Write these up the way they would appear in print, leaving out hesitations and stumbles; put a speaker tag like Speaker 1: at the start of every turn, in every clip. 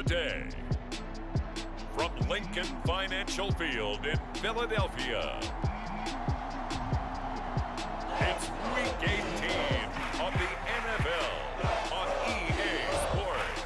Speaker 1: today. From Lincoln Financial Field in Philadelphia, it's Week 18 of the NFL on EA Sports.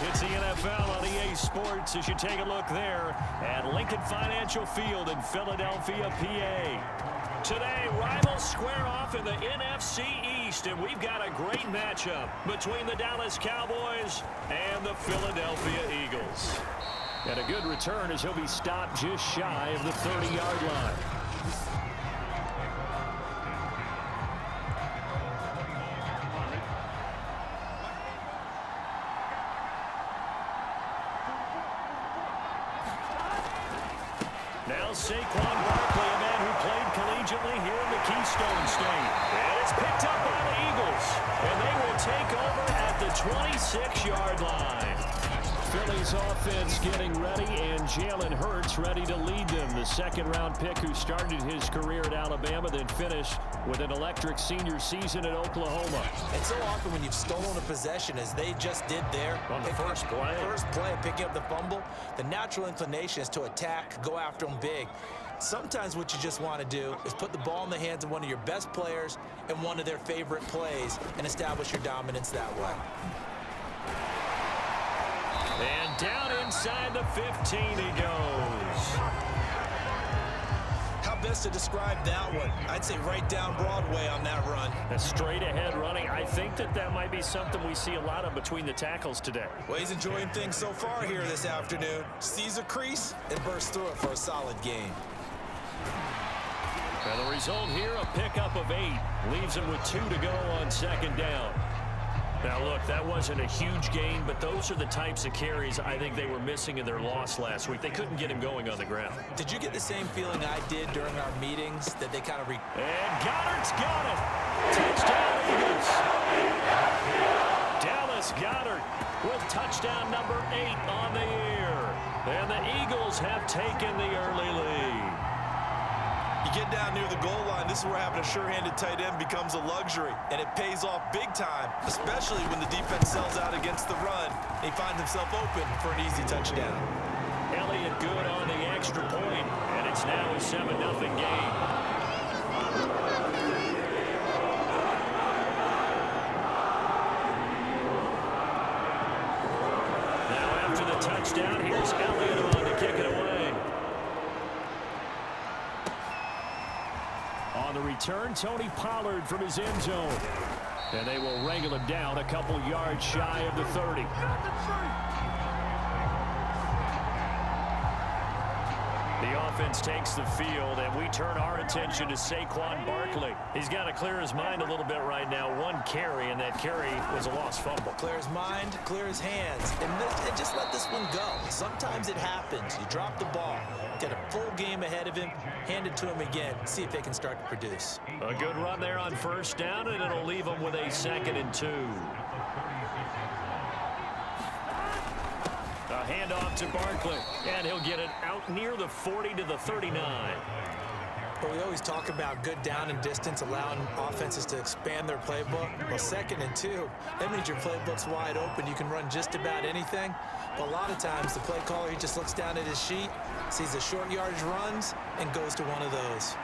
Speaker 2: It's the NFL on EA Sports as you take a look there at Lincoln Financial Field in Philadelphia, PA. Today, rivals square off in the NFC East, and we've got a great matchup between the Dallas Cowboys and the Philadelphia Eagles. And a good return as he'll be stopped just shy of the 30-yard line. Now Saquon Barkley, a man who played collegiately here in the Keystone State. And it's picked up by the Eagles. And they will take over at the 26-yard line. Philly's offense getting ready, and Jalen Hurts ready to lead them. The second-round pick who started his career at Alabama, then finished with an electric senior season at Oklahoma.
Speaker 3: And so often when you've stolen a possession, as they just did there,
Speaker 2: on the first play,
Speaker 3: picking up the fumble, the natural inclination is to attack, go after them big. Sometimes what you just want to do is put the ball in the hands of one of your best players in one of their favorite plays and establish your dominance that way.
Speaker 2: And down inside the 15 he goes.
Speaker 3: How best to describe that one? I'd say right down Broadway on that run.
Speaker 2: A straight ahead running. I think that might be something we see a lot of between the tackles today.
Speaker 3: Well, he's enjoying things so far here this afternoon. Sees a crease and bursts through it for a solid gain.
Speaker 2: And the result here, a pickup of 8. Leaves him with 2 to go on second down. Now, look, that wasn't a huge gain, but those are the types of carries I think they were missing in their loss last week. They couldn't get him going on the ground.
Speaker 3: Did you get the same feeling I did during our meetings that they kind of
Speaker 2: And Goddard's got it. Touchdown, Eagles. Dallas Goedert with touchdown number 8 on the year. And the Eagles have taken the early lead.
Speaker 3: You get down near the goal line, this is where having a sure-handed tight end becomes a luxury, and it pays off big time, especially when the defense sells out against the run. He finds himself open for an easy touchdown.
Speaker 2: Elliott good on the extra point, and it's now a 7-0 game. Now after the touchdown, here's Elliott on to kick it away. On the return, Tony Pollard from his end zone. And they will wrangle him down a couple yards shy of the 30. The offense takes the field, and we turn our attention to Saquon Barkley. He's got to clear his mind a little bit right now. 1 carry, and that carry was a lost fumble.
Speaker 3: Clear his mind, clear his hands, and just let this one go. Sometimes it happens. You drop the ball, get a full game ahead of him, hand it to him again, see if they can start to produce.
Speaker 2: A good run there on first down, and it'll leave them with a 2nd and 2. A handoff to Barkley, and he'll get it out near the 40 to the 39.
Speaker 3: But we always talk about good down and distance, allowing offenses to expand their playbook. Well, 2nd and 2, that means your playbook's wide open. You can run just about anything. But a lot of times, the play caller, he just looks down at his sheet, sees the short yardage runs, and goes to one of those.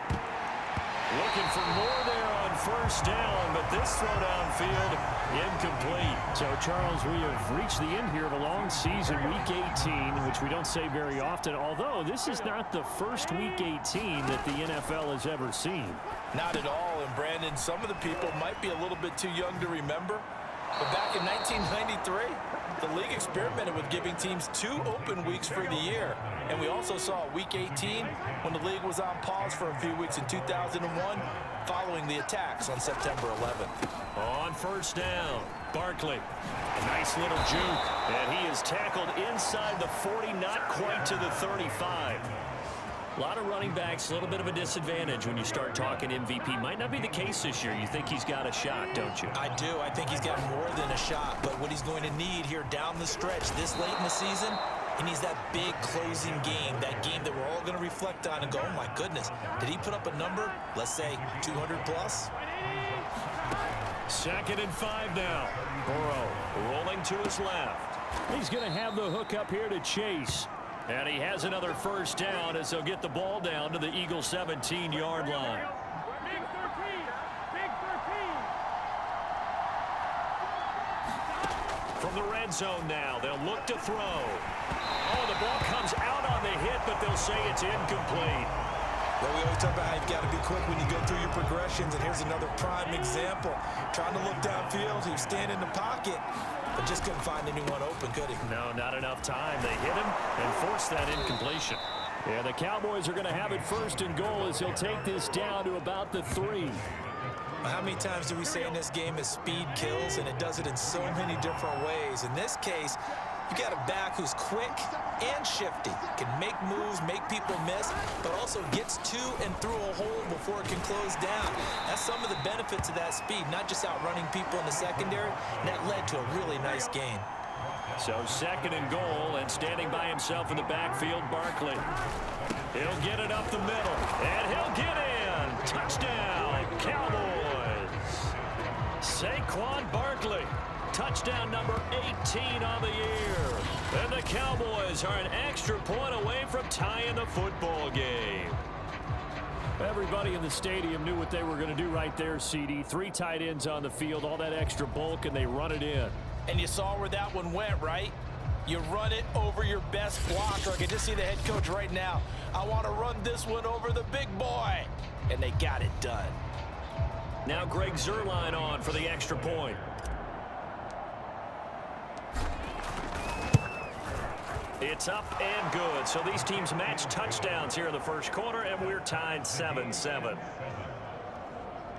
Speaker 2: Looking for more there on first down, but this throw downfield incomplete. So, Charles, we have reached the end here of a long season, Week 18, which we don't say very often, although this is not the first Week 18 that the NFL has ever seen.
Speaker 3: Not at all, and Brandon, some of the people might be a little bit too young to remember, but back in 1993, the league experimented with giving teams 2 open weeks for the year. And we also saw Week 18 when the league was on pause for a few weeks in 2001 following the attacks on September 11th.
Speaker 2: On first down, Barkley. A nice little juke. And he is tackled inside the 40, not quite to the 35. A lot of running backs, a little bit of a disadvantage when you start talking MVP. Might not be the case this year. You think he's got a shot, don't you?
Speaker 3: I do. I think he's got more than a shot. But what he's going to need here down the stretch this late in the season, he needs that big closing game, that game that we're all going to reflect on and go, oh, my goodness, did he put up a number, let's say, 200 plus?
Speaker 2: 2nd and 5 now. Burrow rolling to his left. He's going to have the hook up here to Chase. And he has another first down as they'll get the ball down to the Eagles' 17-yard line.
Speaker 4: Big 13. Big 13.
Speaker 2: From the red zone now, they'll look to throw. Oh, the ball comes out on the hit, but they'll say it's incomplete.
Speaker 3: Well, we always talk about how you've got to be quick when you go through your progressions, and here's another prime example. Trying to look downfield, he was standing in the pocket, but just couldn't find anyone open, could he?
Speaker 2: No, not enough time. They hit him and forced that incompletion. Yeah, the Cowboys are going to have it 1st and goal as he'll take this down to about the 3.
Speaker 3: How many times do we say in this game is speed kills, and it does it in so many different ways. In this case, you got a back who's quick and shifty, can make moves, make people miss, but also gets to and through a hole before it can close down. That's some of the benefits of that speed, not just outrunning people in the secondary, and that led to a really nice gain.
Speaker 2: So 2nd and goal, and standing by himself in the backfield, Barkley. He'll get it up the middle, and he'll get in. Touchdown, Cowboys. Saquon Barkley. Touchdown number 18 on the year. And the Cowboys are an extra point away from tying the football game. Everybody in the stadium knew what they were going to do right there, CD. 3 tight ends on the field, all that extra bulk, and they run it in.
Speaker 3: And you saw where that one went, right? You run it over your best blocker. I can just see the head coach right now. I want to run this one over the big boy. And they got it done.
Speaker 2: Now Greg Zuerlein on for the extra point. It's up and good. So these teams match touchdowns here in the first quarter, and we're tied 7-7.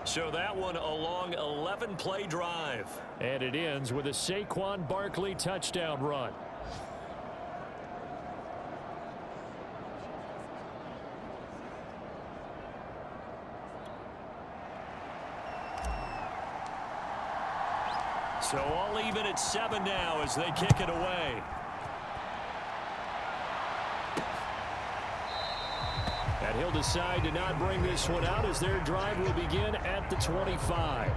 Speaker 2: So that one a long 11-play drive. And it ends with a Saquon Barkley touchdown run. So all even at 7 now as they kick it away. And he'll decide to not bring this one out as their drive will begin at the 25.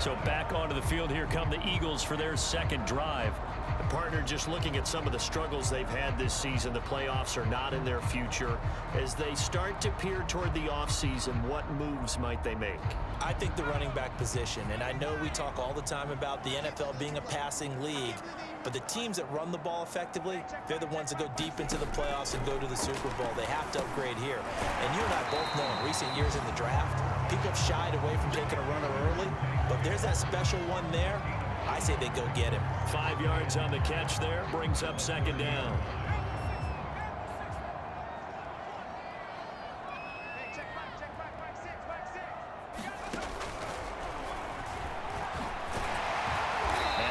Speaker 2: So back onto the field here come the Eagles for their 2nd drive. The partner just looking at some of the struggles they've had this season. The playoffs are not in their future. As they start to peer toward the offseason, what moves might they make?
Speaker 3: I think the running back position, and I know we talk all the time about the NFL being a passing league, but the teams that run the ball effectively, they're the ones that go deep into the playoffs and go to the Super Bowl. They have to upgrade here. And you and I both know in recent years in the draft, people have shied away from taking a runner early, but if there's that special one there, I say they go get him.
Speaker 2: 5 yards on the catch there, brings up 2nd down.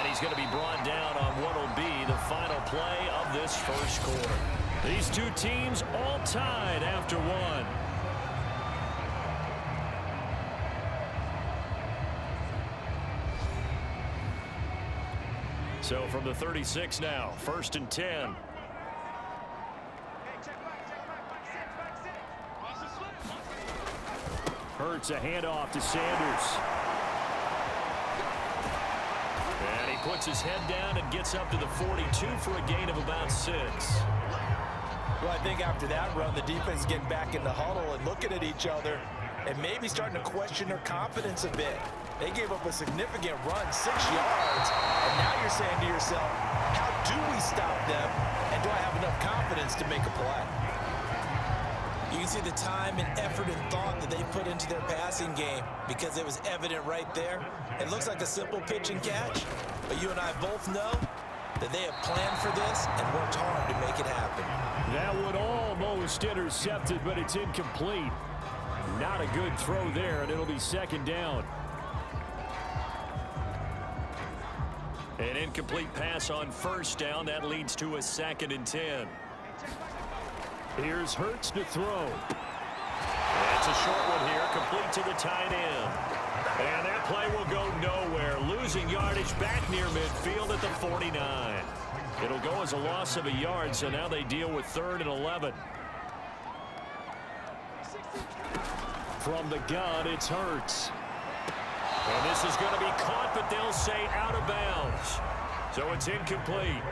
Speaker 2: He's going to be brought down on what will be the final play of this first quarter. These two teams all tied after 1. So from the 36 now, 1st and 10. Hurts a handoff to Sanders. And he puts his head down and gets up to the 42 for a gain of about 6.
Speaker 3: Well, I think after that run, the defense is getting back in the huddle and looking at each other and maybe starting to question their confidence a bit. They gave up a significant run, 6 yards, and now you're saying to yourself, how do we stop them, and do I have enough confidence to make a play? You can see the time and effort and thought that they put into their passing game because it was evident right there. It looks like a simple pitch and catch, but you and I both know that they have planned for this and worked hard to make it happen.
Speaker 2: That one almost intercepted, but it's incomplete. Not a good throw there, and it'll be 2nd down. An incomplete pass on 1st down. That leads to a 2nd and 10. Here's Hurts to throw. That's a short one here, complete to the tight end. And that play will go nowhere, losing yardage back near midfield at the 49. It'll go as a loss of a yard, so now they deal with 3rd and 11. From the gun, it's Hurts. And this is going to be caught, but they'll say out of bounds. So it's incomplete.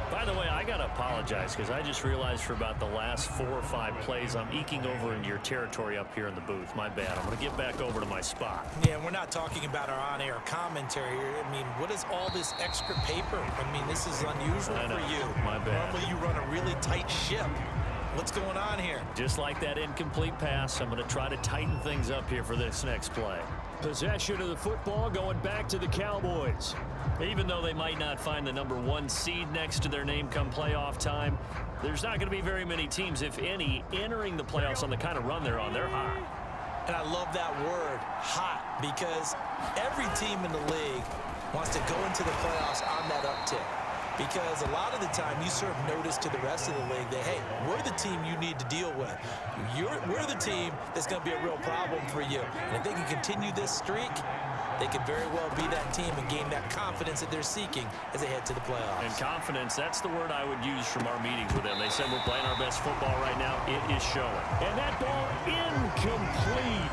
Speaker 2: By the way, I got to apologize because I just realized for about the last 4 or 5 plays, I'm eking over into your territory up here in the booth. My bad. I'm going to get back over to my spot.
Speaker 3: Yeah, we're not talking about our on-air commentary here. I mean, what is all this extra paper? I mean, this is unusual for you.
Speaker 2: My bad.
Speaker 3: Normally you run a really tight ship. What's going on here?
Speaker 2: Just like that incomplete pass, I'm going to try to tighten things up here for this next play. Possession of the football going back to the Cowboys. Even though they might not find the #1 seed next to their name come playoff time, there's not going to be very many teams, if any, entering the playoffs on the kind of run they're on. They're hot.
Speaker 3: And I love that word, hot, because every team in the league wants to go into the playoffs on that uptick. Because a lot of the time you serve notice to the rest of the league that, hey, we're the team you need to deal with. We're the team that's going to be a real problem for you. And if they can continue this streak, they could very well be that team and gain that confidence that they're seeking as they head to the playoffs.
Speaker 2: And confidence, that's the word I would use from our meetings with them. They said we're playing our best football right now. It is showing. And that ball incomplete.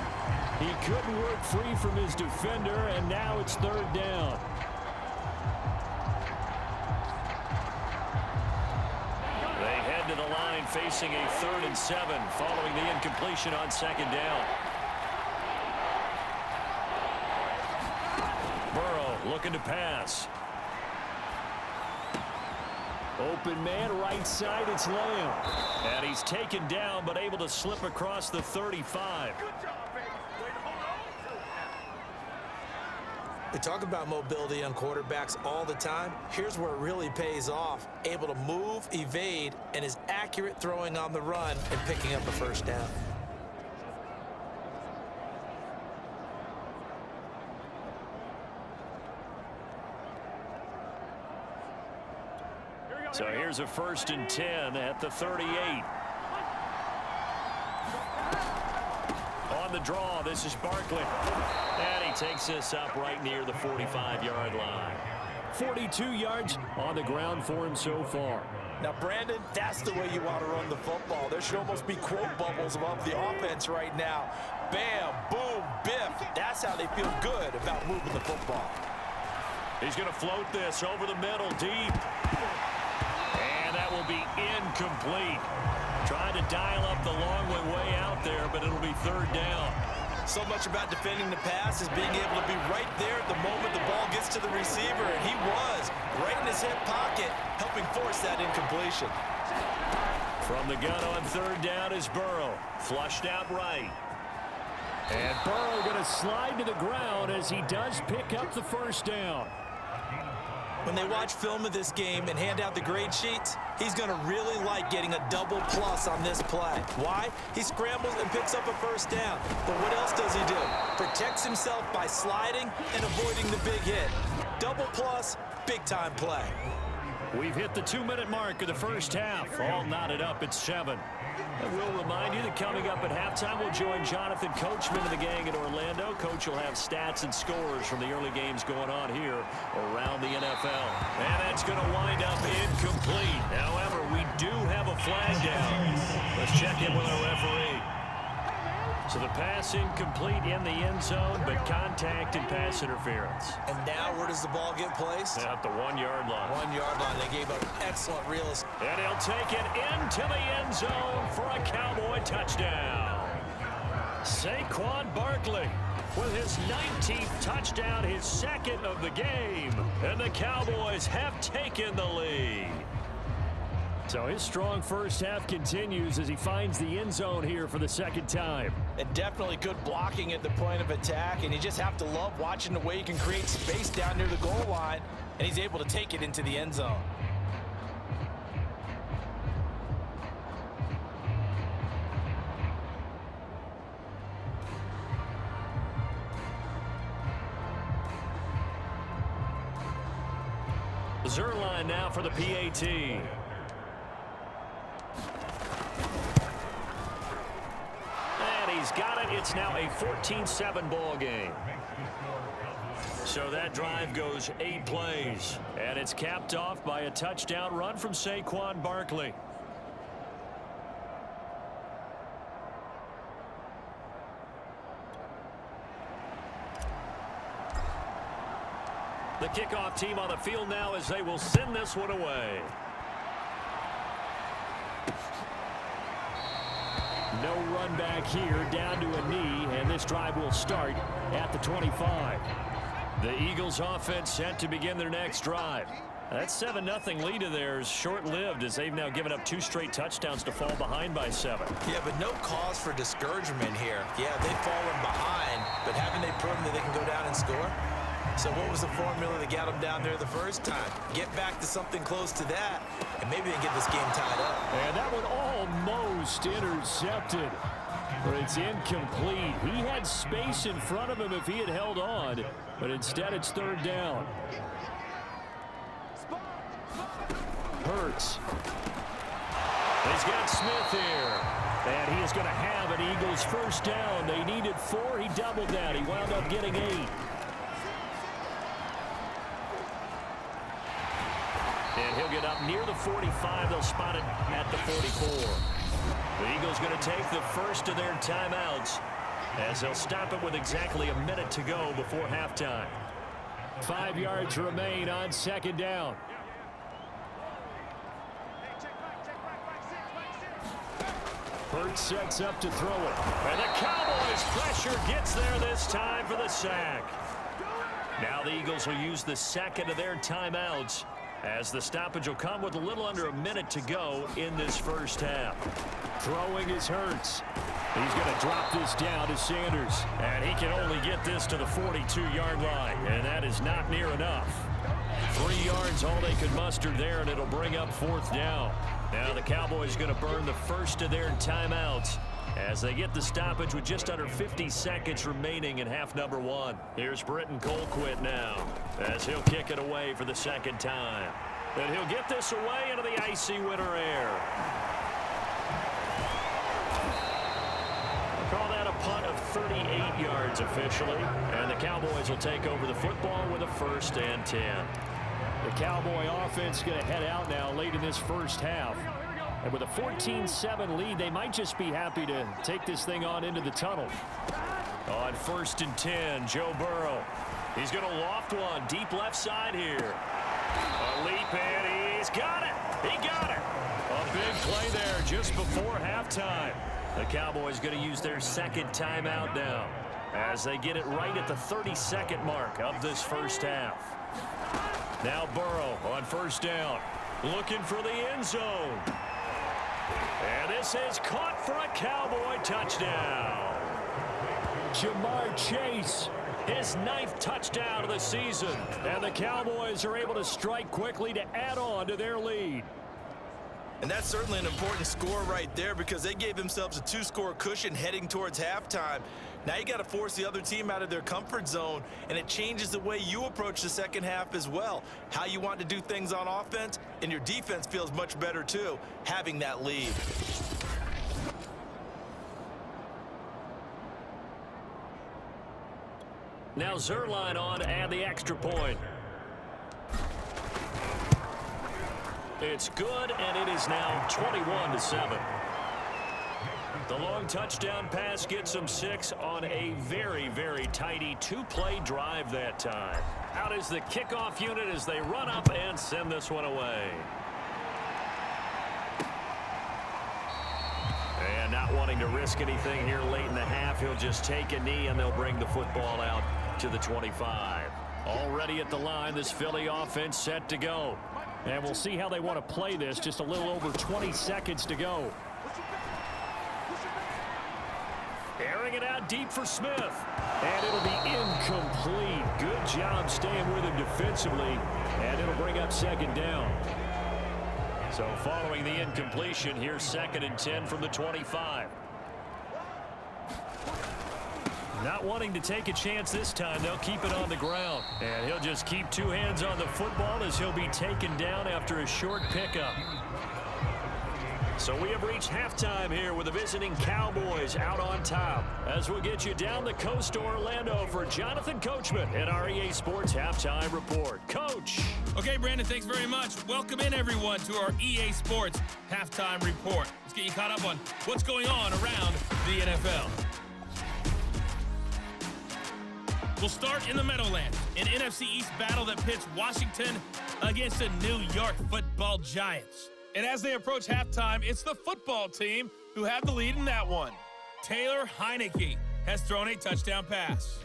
Speaker 2: He couldn't work free from his defender, and now it's 3rd down. They head to the line facing a 3rd and 7 following the incompletion on 2nd down. Burrow looking to pass. Open man, right side, it's Lamb. And he's taken down, but able to slip across the 35.
Speaker 3: We talk about mobility on quarterbacks all the time. Here's where it really pays off. Able to move, evade, and is accurate throwing on the run and picking up a 1st down.
Speaker 2: So here's a 1st and 10 at the 38. On the draw, this is Barkley. And he takes this up right near the 45-yard line. 42 yards on the ground for him so far.
Speaker 3: Now, Brandon, that's the way you want to run the football. There should almost be quote bubbles above the offense right now. Bam, boom, biff. That's how they feel good about moving the football.
Speaker 2: He's going to float this over the middle, deep. And that will be incomplete. Trying to dial up the long way out there, but it'll be 3rd down.
Speaker 3: So much about defending the pass is being able to be right there at the moment the ball gets to the receiver, and he was right in his hip pocket, helping force that incompletion.
Speaker 2: From the gun on 3rd down is Burrow, flushed out right. And Burrow going to slide to the ground as he does pick up the 1st down.
Speaker 3: When they watch film of this game and hand out the grade sheets, he's going to really like getting a double plus on this play. Why? He scrambles and picks up a 1st down. But what else does he do? Protects himself by sliding and avoiding the big hit. Double plus, big-time play.
Speaker 2: We've hit the 2-minute mark of the 1st half. All knotted up at 7. And we'll remind you that coming up at halftime, we'll join Jonathan Coachman and the gang in Orlando. Coach will have stats and scores from the early games going on here around the NFL. And that's going to wind up incomplete. However, we do have a flag down. Let's check in with our referee. So the pass incomplete in the end zone, but contact and pass interference.
Speaker 3: And now where does the ball get placed?
Speaker 2: At the 1-yard line.
Speaker 3: 1-yard line. They gave up excellent real estate.
Speaker 2: And he'll take it into the end zone for a Cowboy touchdown. Saquon Barkley with his 19th touchdown, his 2nd of the game. And the Cowboys have taken the lead. So his strong 1st half continues as he finds the end zone here for the 2nd time.
Speaker 3: And definitely good blocking at the point of attack, and you just have to love watching the way he can create space down near the goal line, and he's able to take it into the end zone. Zerline now for the PAT.
Speaker 2: He's got it. It's now a 14-7 ball game. So that drive goes 8 plays. And it's capped off by a touchdown run from Saquon Barkley. The kickoff team on the field now as they will send this one away. No run back here, down to a knee, and this drive will start at the 25. The Eagles offense set to begin their next drive. That 7-0 lead of theirs short-lived as they've now given up 2 straight touchdowns to fall behind by 7.
Speaker 3: Yeah, but no cause for discouragement here. Yeah, they've fallen behind, but haven't they proven that they can go down and score? So what was the formula that got them down there the first time? Get back to something close to that, and maybe they can get this game tied up.
Speaker 2: And that one almost intercepted. But it's incomplete. He had space in front of him if he had held on, but instead it's 3rd down. Hurts. He's got Smith here. And he is going to have an Eagles 1st down. They needed 4. He doubled that. He wound up getting 8. And he'll get up near the 45. They'll spot it at the 44. The Eagles going to take the first of their timeouts as they'll stop it with exactly a minute to go before halftime. 5 yards remain on 2nd down. Hurts sets up to throw it. And the Cowboys pressure gets there this time for the sack. Now the Eagles will use the second of their timeouts as the stoppage will come with a little under a minute to go in this first half. Throwing is Hurts. He's going to drop this down to Sanders. And he can only get this to the 42-yard line. And that is not near enough. 3 yards all they could muster there, and it'll bring up 4th down. Now the Cowboys going to burn the first of their timeouts as they get the stoppage with just under 50 seconds remaining in half number 1. Here's Britton Colquitt now as he'll kick it away for the 2nd time. And he'll get this away into the icy winter air. Call that a punt of 38 yards officially. And the Cowboys will take over the football with a 1st and 10. The Cowboy offense going to head out now late in this first half. And with a 14-7 lead, they might just be happy to take this thing on into the tunnel. On 1st and 10, Joe Burrow. He's going to loft one deep left side here. A leap, and he's got it. He got it. A big play there just before halftime. The Cowboys going to use their 2nd timeout now as they get it right at the 32nd mark of this first half. Now Burrow on 1st down, looking for the end zone. And this is caught for a Cowboy touchdown. Jamar Chase, his 9th touchdown of the season. And the Cowboys are able to strike quickly to add on to their lead.
Speaker 3: And that's certainly an important score right there because they gave themselves a 2-score cushion heading towards halftime. Now you got to force the other team out of their comfort zone, and it changes the way you approach the second half as well. How you want to do things on offense, and your defense feels much better too, having that lead.
Speaker 2: Now Zerline on to add the extra point. It's good, and it is now 21-7. The long touchdown pass gets them 6 on a very, very tidy 2-play drive that time. Out is the kickoff unit as they run up and send this one away. And not wanting to risk anything here late in the half, he'll just take a knee and they'll bring the football out to the 25. Already at the line, this Philly offense set to go. And we'll see how they want to play this. Just a little over 20 seconds to go. Airing it out deep for Smith. And it'll be incomplete. Good job staying with him defensively. And it'll bring up 2nd down. So following the incompletion, here's 2nd and 10 from the 25. Not wanting to take a chance this time, they'll keep it on the ground. And he'll just keep 2 hands on the football as he'll be taken down after a short pickup. So we have reached halftime here with the visiting Cowboys out on top. As we'll get you down the coast to Orlando for Jonathan Coachman at our EA Sports Halftime Report. Coach.
Speaker 5: Okay, Brandon, thanks very much. Welcome in, everyone, to our EA Sports Halftime Report. Let's get you caught up on what's going on around the NFL. We'll start in the Meadowlands, an NFC East battle that pits Washington against the New York Football Giants. And as they approach halftime, it's the football team who have the lead in that one. Taylor Heineke has thrown a touchdown pass.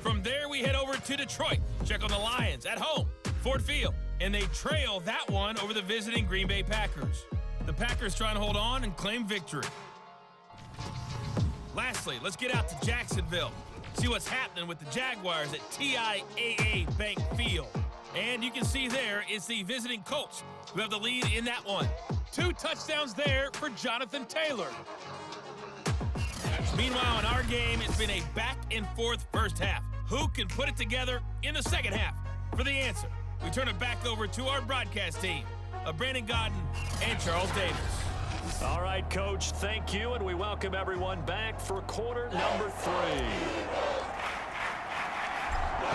Speaker 5: From there, we head over to Detroit. Check on the Lions at home, Ford Field. And they trail that one over the visiting Green Bay Packers. The Packers trying to hold on and claim victory. Lastly, let's get out to Jacksonville. See what's happening with the Jaguars at TIAA Bank Field. And you can see there is the visiting Colts who have the lead in that one. 2 touchdowns there for Jonathan Taylor. Meanwhile, in our game, it's been a back-and-forth first half. Who can put it together in the second half? For the answer, we turn it back over to our broadcast team of Brandon Godden and Charles Davis.
Speaker 2: All right, Coach, thank you, and we welcome everyone back for quarter number 3.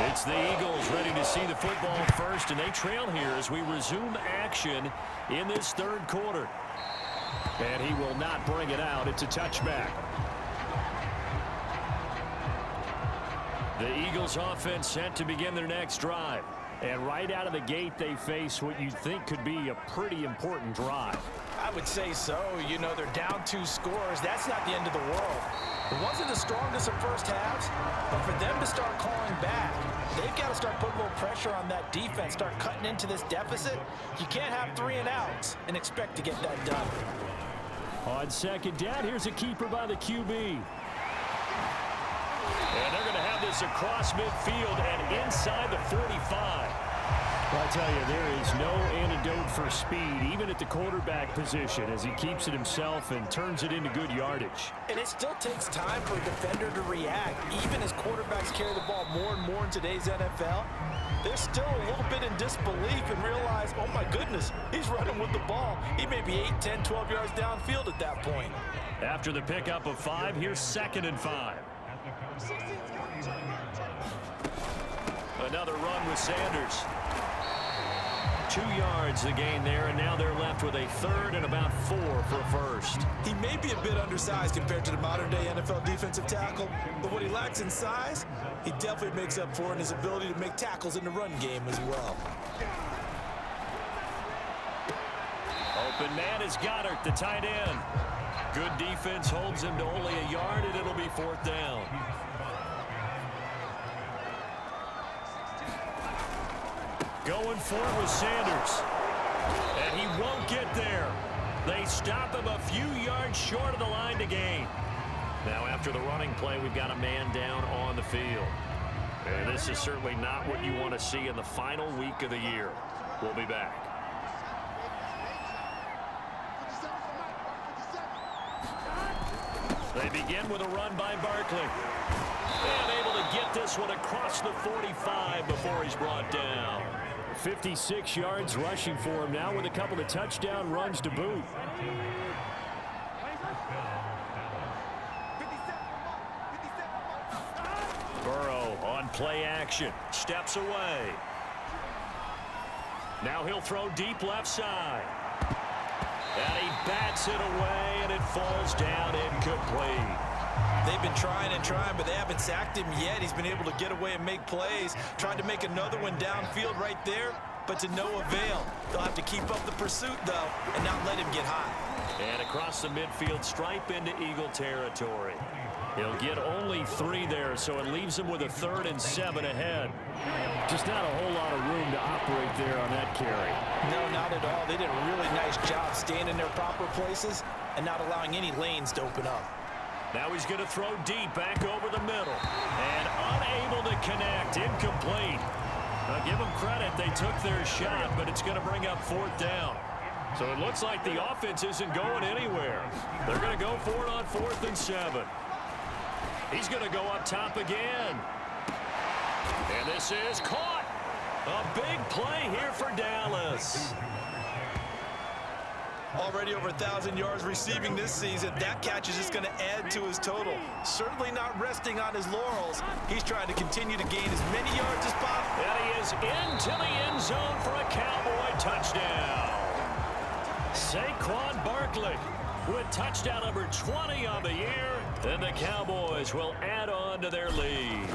Speaker 2: It's the Eagles ready to see the football first, and they trail here as we resume action in this third quarter. And he will not bring it out. It's a touchback. The Eagles offense set to begin their next drive. And right out of the gate, they face what you'd think could be a pretty important drive.
Speaker 3: I would say so. You know, they're down 2 scores. That's not the end of the world. It wasn't the strongest of first halves, but for them to start calling back, they've got to start putting a little pressure on that defense, start cutting into this deficit. You can't have 3 and outs and expect to get that done.
Speaker 2: On second down, here's a keeper by the QB. And they're going to have this across midfield and inside the 45. I'll tell you, there is no antidote for speed, even at the quarterback position, as he keeps it himself and turns it into good yardage.
Speaker 3: And it still takes time for a defender to react. Even as quarterbacks carry the ball more and more in today's NFL, they're still a little bit in disbelief and realize, oh my goodness, he's running with the ball. He may be 8, 10, 12 yards downfield at that point.
Speaker 2: After the pickup of 5, here's 2nd and 5. Another run with Sanders. 2 yards the gain there, and now they're left with a 3rd and about 4 for a first.
Speaker 3: He may be a bit undersized compared to the modern-day NFL defensive tackle, but what he lacks in size, he definitely makes up for in his ability to make tackles in the run game as well.
Speaker 2: Open man is Goddard, the tight end. Good defense holds him to only a yard, and it'll be 4th down. Going for it with Sanders. And he won't get there. They stop him a few yards short of the line to gain. Now after the running play, we've got a man down on the field. And this is certainly not what you want to see in the final week of the year. We'll be back. They begin with a run by Barkley. And able to get this one across the 45 before he's brought down. 56 yards rushing for him now with a couple of touchdown runs to boot. Burrow on play action. Steps away. Now he'll throw deep left side. And he bats it away, and it falls down incomplete.
Speaker 3: They've been trying and trying, but they haven't sacked him yet. He's been able to get away and make plays. Tried to make another one downfield right there, but to no avail. They'll have to keep up the pursuit, though, and not let him get high.
Speaker 2: And across the midfield stripe into Eagle territory. He'll get only 3 there, so it leaves him with a 3rd and 7 ahead. Just not a whole lot of room to operate there on that carry.
Speaker 3: No, not at all. They did a really nice job staying in their proper places and not allowing any lanes to open up.
Speaker 2: Now he's going to throw deep back over the middle. And unable to connect. Incomplete. Now give them credit. They took their shot, but it's going to bring up 4th down. So it looks like the offense isn't going anywhere. They're going to go for it on 4th and 7. He's going to go up top again. And this is caught. A big play here for Dallas.
Speaker 3: Already over 1,000 yards receiving this season. That catch is just going to add to his total. Certainly not resting on his laurels. He's trying to continue to gain as many yards as possible.
Speaker 2: And he is into the end zone for a Cowboy touchdown. Saquon Barkley with touchdown number 20 on the year. And the Cowboys will add on to their lead.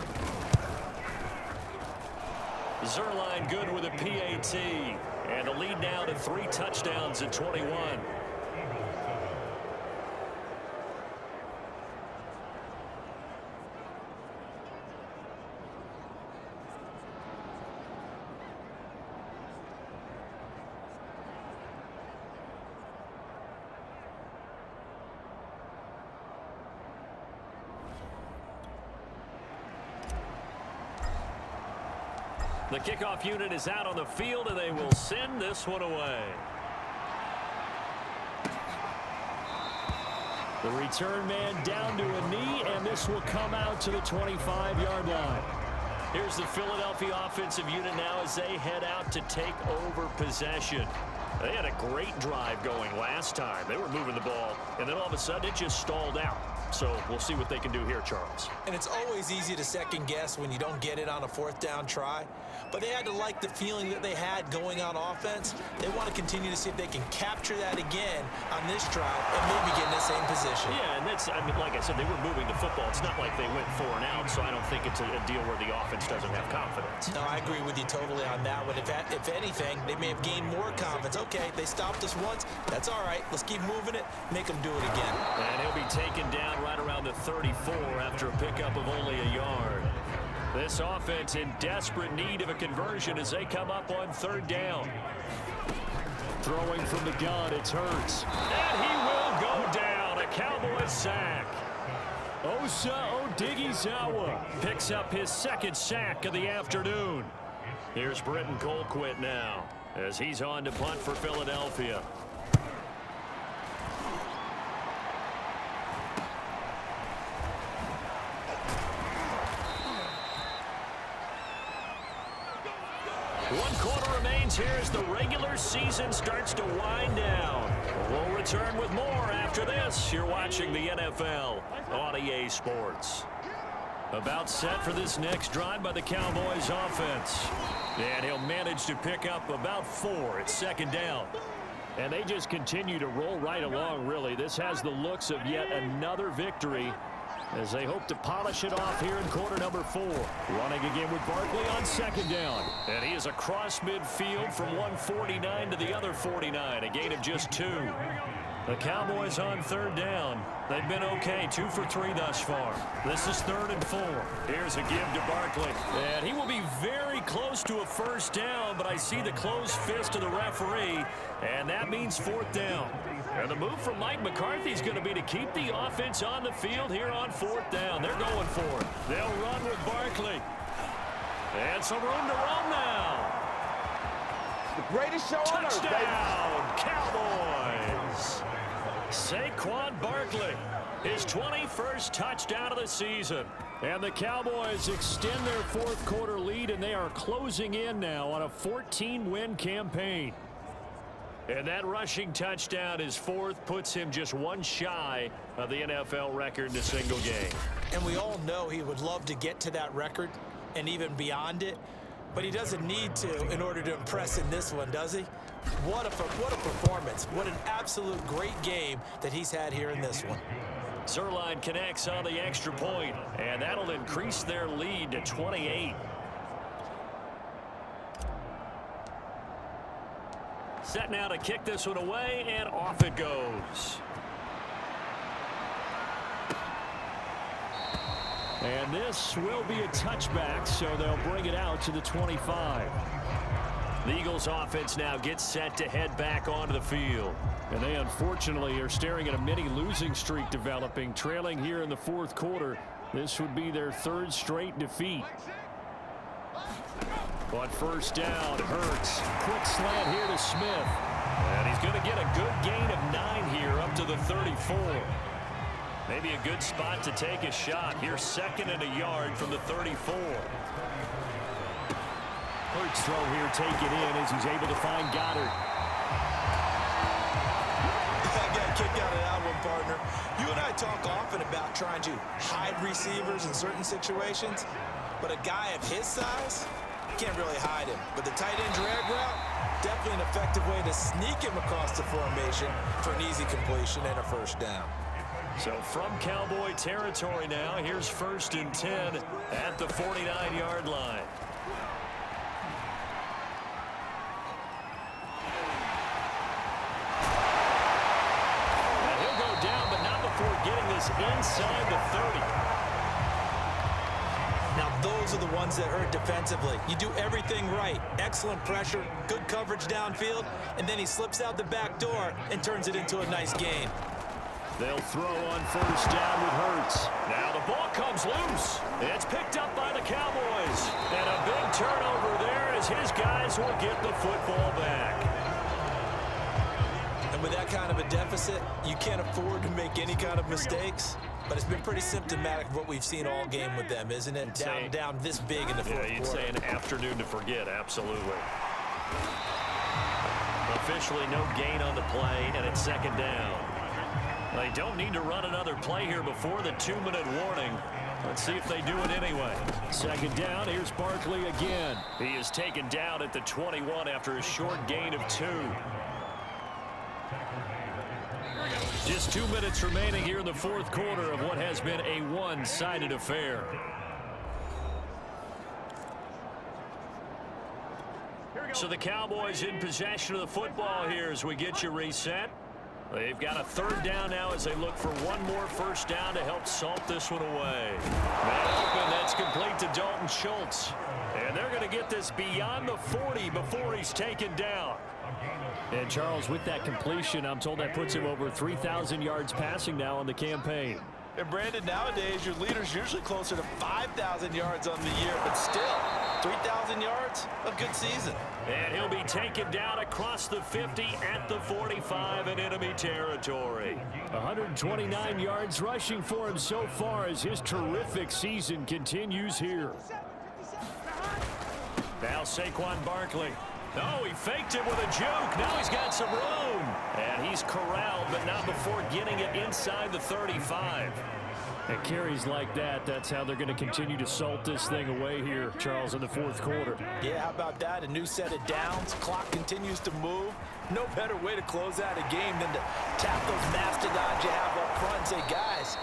Speaker 2: Zerline good with a PAT. And the lead now to 3 touchdowns at 21. The kickoff unit is out on the field, and they will send this one away. The return man down to a knee, and this will come out to the 25-yard line. Here's the Philadelphia offensive unit now as they head out to take over possession. They had a great drive going last time. They were moving the ball, and then all of a sudden it just stalled out. So we'll see what they can do here, Charles.
Speaker 3: And it's always easy to second guess when you don't get it on a 4th down try. But they had to like the feeling that they had going on offense. They want to continue to see if they can capture that again on this drive and maybe get in the same position.
Speaker 2: Yeah, and that's, I mean, like I said, they were moving the football. It's not like they went 4 and out, so I don't think it's a deal where the offense doesn't have confidence.
Speaker 3: No, I agree with you totally on that one. If anything, they may have gained more confidence. Okay, they stopped us once. That's all right. Let's keep moving it. Make them do it again.
Speaker 2: And he'll be taken down right around the 34 after a pickup of only a yard. This offense in desperate need of a conversion as they come up on 3rd down. Throwing from the gun, it's Hurts. And he will go down. A Cowboys sack. Osa Odighizuwa picks up his 2nd sack of the afternoon. Here's Britton Colquitt now as he's on to punt for Philadelphia. One quarter remains here as the regular season starts to wind down. We'll return with more after this. You're watching the NFL on EA Sports. About set for this next drive by the Cowboys offense. And he'll manage to pick up about 4 at 2nd down. And they just continue to roll right along, really. This has the looks of yet another victory as they hope to polish it off here in quarter number 4. Running again with Barkley on 2nd down. And he is across midfield from one 49 to the other 49. A gain of just 2. The Cowboys on 3rd down. They've been okay, 2 for 3 thus far. This is 3rd and 4. Here's a give to Barkley. And he will be very close to a 1st down, but I see the closed fist of the referee, and that means 4th down. And the move from Mike McCarthy is going to be to keep the offense on the field here on 4th down. They're going for it. They'll run with Barkley. And some room to run now.
Speaker 6: The greatest show on earth, baby.
Speaker 2: Touchdown, Cowboys. Saquon Barkley, his 21st touchdown of the season. And the Cowboys extend their 4th quarter lead, and they are closing in now on a 14-win campaign. And that rushing touchdown, his 4th, puts him just 1 shy of the NFL record in a single game.
Speaker 3: And we all know he would love to get to that record and even beyond it. But he doesn't need to in order to impress in this one, does he? What a performance. What an absolute great game that he's had here in this one.
Speaker 2: Zerline connects on the extra point, and that'll increase their lead to 28. Set now to kick this one away, and off it goes. And this will be a touchback, so they'll bring it out to the 25. The Eagles offense now gets set to head back onto the field. And they unfortunately are staring at a mini losing streak developing, trailing here in the 4th quarter. This would be their 3rd straight defeat. On 1st down, Hurts. Quick slant here to Smith. And he's going to get a good gain of 9 here up to the 34. Maybe a good spot to take a shot. Here's 2nd and a yard from the 34. Hurts throw here taken in as he's able to find Goddard.
Speaker 3: partner. You and I talk often about trying to hide receivers in certain situations, but a guy of his size, can't really hide him. But the tight end drag route, definitely an effective way to sneak him across the formation for an easy completion and a first down.
Speaker 2: So from Cowboy territory now, here's 1st and 10 at the 49-yard line. And he'll go down, but not before getting this inside the 30.
Speaker 3: Now, those are the ones that hurt defensively. You do everything right. Excellent pressure, good coverage downfield, and then he slips out the back door and turns it into a nice gain.
Speaker 2: They'll throw on 1st down with Hurts. Now the ball comes loose. It's picked up by the Cowboys. And a big turnover there as his guys will get the football back.
Speaker 3: And with that kind of a deficit, you can't afford to make any kind of mistakes. But it's been pretty symptomatic of what we've seen all game with them, isn't it? Down this big in the fourth quarter.
Speaker 2: You'd say an afternoon to forget, absolutely. Officially no gain on the play, and it's 2nd down. They don't need to run another play here before the 2-minute warning. Let's see if they do it anyway. 2nd down, here's Barkley again. He is taken down at the 21 after a short gain of 2. Just 2 minutes remaining here in the fourth quarter of what has been a one-sided affair. So the Cowboys in possession of the football here as we get you reset. They've got a 3rd down now as they look for one more 1st down to help salt this one away. Man open, that's complete to Dalton Schultz. And they're going to get this beyond the 40 before he's taken down. And Charles, with that completion, I'm told that puts him over 3,000 yards passing now on the campaign.
Speaker 3: And Brandon, nowadays your leader's usually closer to 5,000 yards on the year, but still, 3,000 yards, a good season.
Speaker 2: And he'll be taken down across the 50 at the 45 in enemy territory. 129 yards rushing for him so far as his terrific season continues here. Now Saquon Barkley. Oh, he faked it with a juke. Now he's got some room. And he's corralled, but not before getting it inside the 35. And carries like that, that's how they're going to continue to salt this thing away here, Charles, in the fourth quarter.
Speaker 3: Yeah, how about that? A new set of downs. Clock continues to move. No better way to close out a game than to tap those mastodons you have up front and say, guys,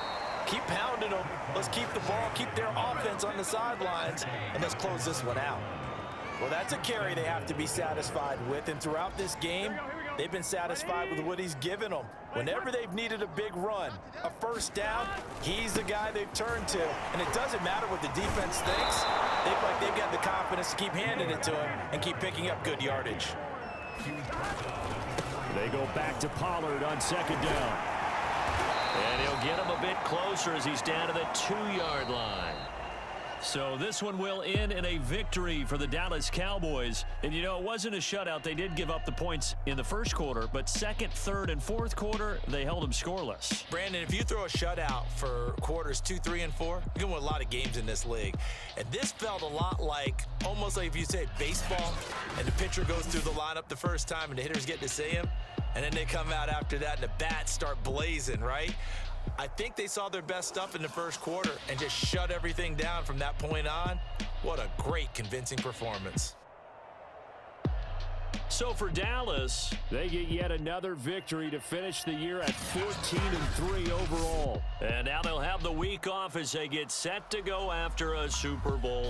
Speaker 3: keep pounding them. Let's keep the ball, keep their offense on the sidelines, and let's close this one out. Well, that's a carry they have to be satisfied with, and throughout this game, they've been satisfied with what he's given them. Whenever they've needed a big run, a 1st down, he's the guy they've turned to. And it doesn't matter what the defense thinks. They look like they've got the confidence to keep handing it to him and keep picking up good yardage.
Speaker 2: They go back to Pollard on 2nd down. And he'll get him a bit closer as he's down to the 2-yard line. So this one will end in a victory for the Dallas Cowboys. And, you know, it wasn't a shutout. They did give up the points in the first quarter, but 2nd, 3rd, and 4th quarter, they held them scoreless.
Speaker 3: Brandon, if you throw a shutout for quarters 2, 3, and 4, you're going to win a lot of games in this league. And this felt a lot like, almost like if you say baseball, and the pitcher goes through the lineup the first time and the hitters get to see him, and then they come out after that and the bats start blazing, right? I think they saw their best stuff in the first quarter and just shut everything down from that point on. What a great, convincing performance.
Speaker 2: So for Dallas, they get yet another victory to finish the year at 14-3 overall. And now they'll have the week off as they get set to go after a Super Bowl.